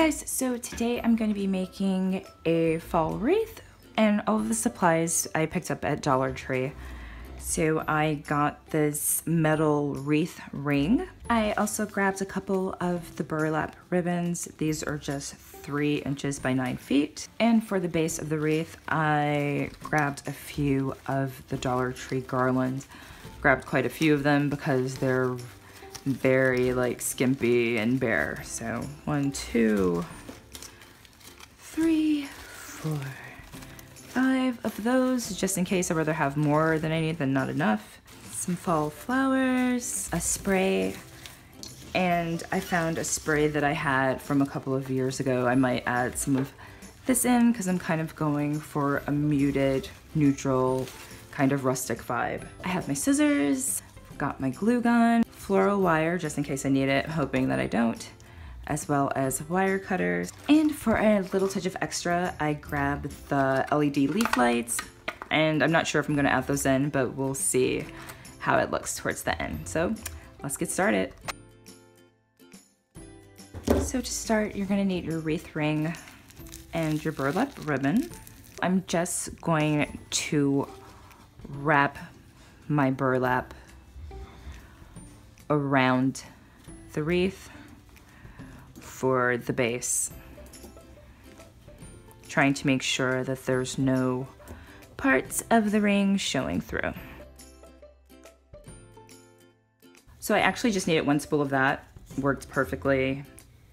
guys, so today I'm going to be making a fall wreath, and all of the supplies I picked up at Dollar Tree. So I got this metal wreath ring. I also grabbed a couple of the burlap ribbons. These are just 3 inches by 9 feet. And for the base of the wreath, I grabbed a few of the Dollar Tree garlands. Grabbed quite a few of them because they're very like skimpy and bare. So 1, 2, 3, 4, 5 of those, just in case I'd rather have more than I need than not enough. Some fall flowers, a spray, and I found a spray that I had from a couple of years ago. I might add some of this in because I'm kind of going for a muted, neutral, kind of rustic vibe. I have my scissors, got my glue gun, floral wire just in case I need it, hoping that I don't, as well as wire cutters. And for a little touch of extra, I grabbed the LED leaf lights, and I'm not sure if I'm gonna add those in, but we'll see how it looks towards the end. So let's get started. So to start, you're gonna need your wreath ring and your burlap ribbon. I'm just going to wrap my burlap around the wreath for the base, trying to make sure that there's no parts of the ring showing through. So I actually just needed 1 spool of that. Worked perfectly.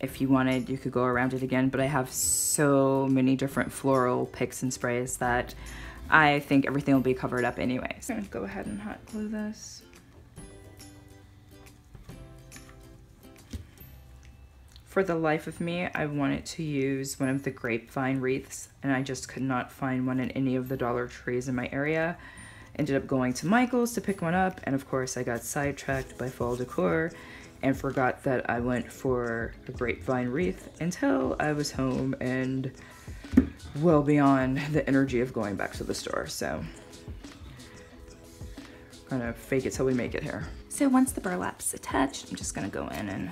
If you wanted, you could go around it again, but I have so many different floral picks and sprays that I think everything will be covered up anyways. I'm gonna go ahead and hot glue this. For the life of me, I wanted to use one of the grapevine wreaths, and I just could not find one in any of the Dollar Trees in my area. Ended up going to Michael's to pick one up, and of course I got sidetracked by fall decor and forgot that I went for a grapevine wreath until I was home and well beyond the energy of going back to the store. So gonna fake it till we make it here. So once the burlap's attached, I'm just gonna go in and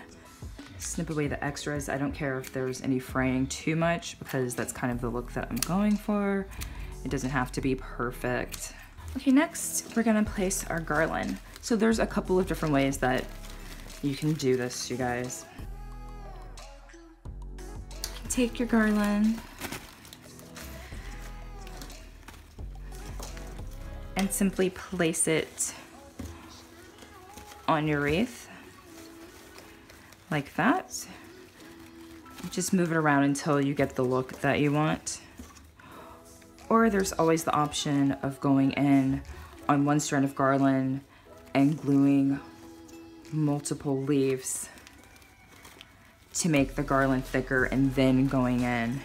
snip away the extras. I don't care if there's any fraying too much because that's kind of the look that I'm going for. It doesn't have to be perfect. Okay, next we're gonna place our garland. So there's a couple of different ways that you can do this, you guys. Take your garland and simply place it on your wreath. Like that. Just move it around until you get the look that you want. Or there's always the option of going in on 1 strand of garland and gluing multiple leaves to make the garland thicker, and then going in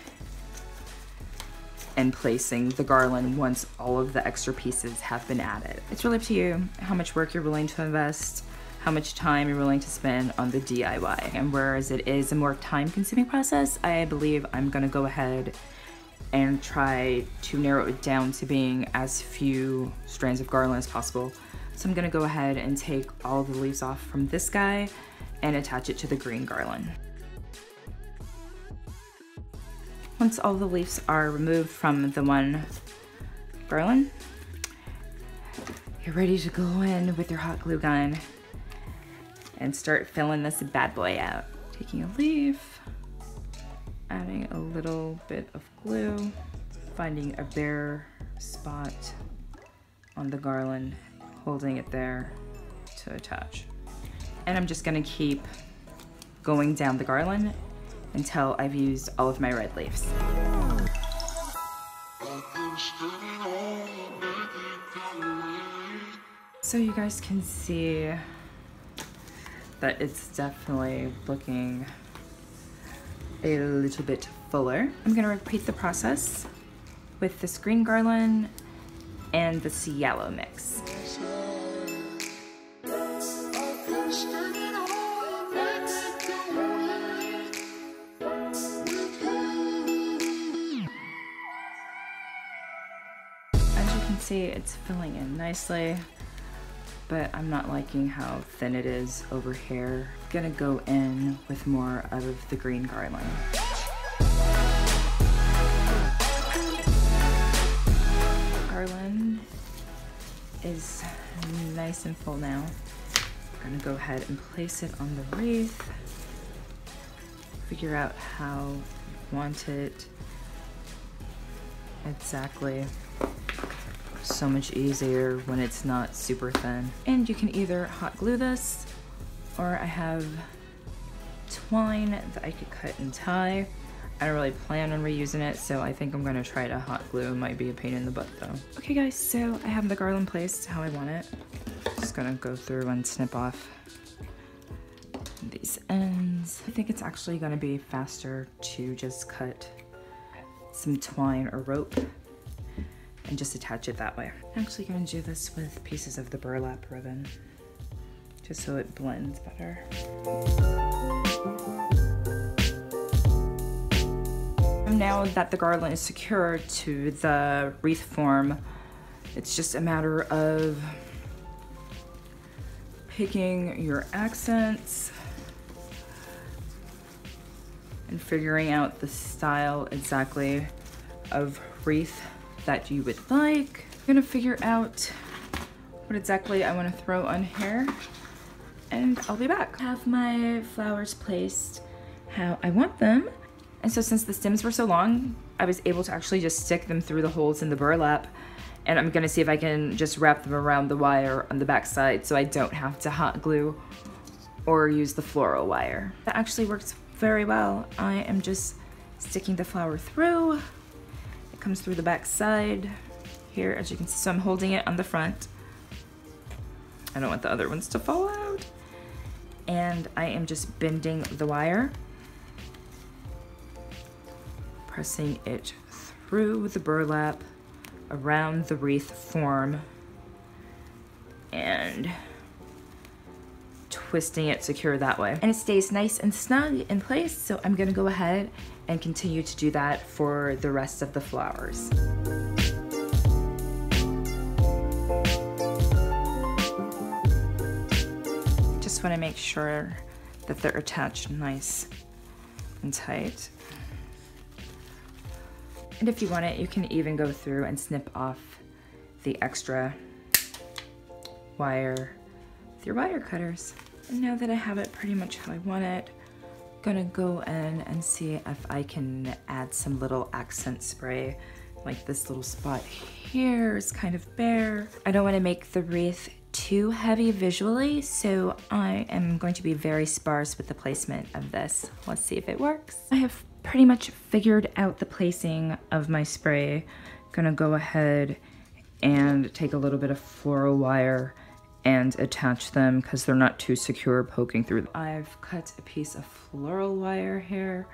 and placing the garland once all of the extra pieces have been added. It's really up to you how much work you're willing to invest, how much time you're willing to spend on the DIY. And whereas it is a more time-consuming process, I believe I'm gonna go ahead and try to narrow it down to being as few strands of garland as possible. So I'm gonna go ahead and take all the leaves off from this guy and attach it to the green garland. Once all the leaves are removed from the one garland, you're ready to go in with your hot glue gun and start filling this bad boy out. Taking a leaf, adding a little bit of glue, finding a bare spot on the garland, holding it there to attach. And I'm just gonna keep going down the garland until I've used all of my red leaves. So you guys can see that it's definitely looking a little bit fuller. I'm gonna repeat the process with this green garland and this yellow mix. As you can see, it's filling in nicely, but I'm not liking how thin it is over here. I'm gonna go in with more of the green garland. nice and full now. I'm gonna go ahead and place it on the wreath. Figure out how you want it exactly. So much easier when it's not super thin. And you can either hot glue this, or I have twine that I could cut and tie. I don't really plan on reusing it, so I think I'm gonna try to hot glue. It might be a pain in the butt though. Okay guys, so I have the garland placed how I want it. Just gonna go through and snip off these ends. I think it's actually gonna be faster to just cut some twine or rope and just attach it that way. I'm actually gonna do this with pieces of the burlap ribbon, just so it blends better. Now that the garland is secured to the wreath form, it's just a matter of picking your accents and figuring out the style exactly of wreath that you would like. I'm gonna figure out what exactly I want to throw on here, and I'll be back. I have my flowers placed how I want them. And so since the stems were so long, I was able to actually just stick them through the holes in the burlap. And I'm gonna see if I can just wrap them around the wire on the back side so I don't have to hot glue or use the floral wire. That actually works very well. I am just sticking the flower through. It comes through the back side here, as you can see. So I'm holding it on the front. I don't want the other ones to fall out. And I am just bending the wire, pressing it through the burlap around the wreath form and twisting it secure that way. And it stays nice and snug in place, so I'm gonna go ahead and continue to do that for the rest of the flowers. Just wanna make sure that they're attached nice and tight. And if you want it, you can even go through and snip off the extra wire with your wire cutters. And now that I have it pretty much how I want it, I'm gonna go in and see if I can add some little accent spray. Like this little spot here is kind of bare. I don't wanna make the wreath too heavy visually, so I am going to be very sparse with the placement of this. Let's see if it works. I have pretty much figured out the placing of my spray. Gonna go ahead and take a little bit of floral wire and attach them because they're not too secure poking through. I've cut a piece of floral wire here.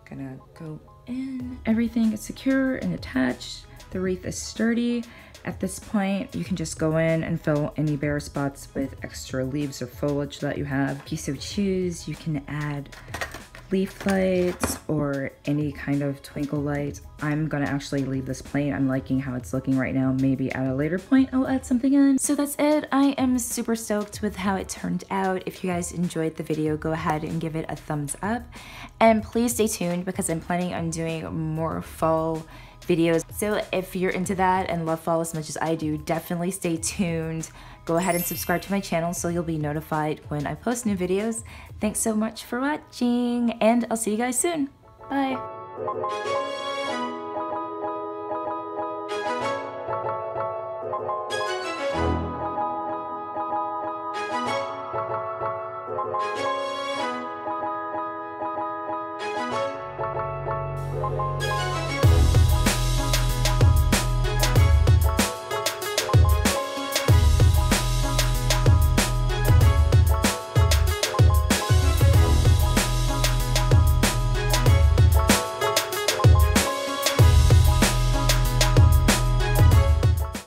Gonna go in. Everything is secure and attached. The wreath is sturdy. At this point, you can just go in and fill any bare spots with extra leaves or foliage that you have. If you so choose, you can add leaf lights or any kind of twinkle light. I'm gonna actually leave this plain. I'm liking how it's looking right now. Maybe at a later point I'll add something in. So that's it. I am super stoked with how it turned out. If you guys enjoyed the video, go ahead and give it a thumbs up. And please stay tuned because I'm planning on doing more fall videos. So if you're into that and love fall as much as I do, definitely stay tuned. Go ahead and subscribe to my channel so you'll be notified when I post new videos. Thanks so much for watching, and I'll see you guys soon. Bye.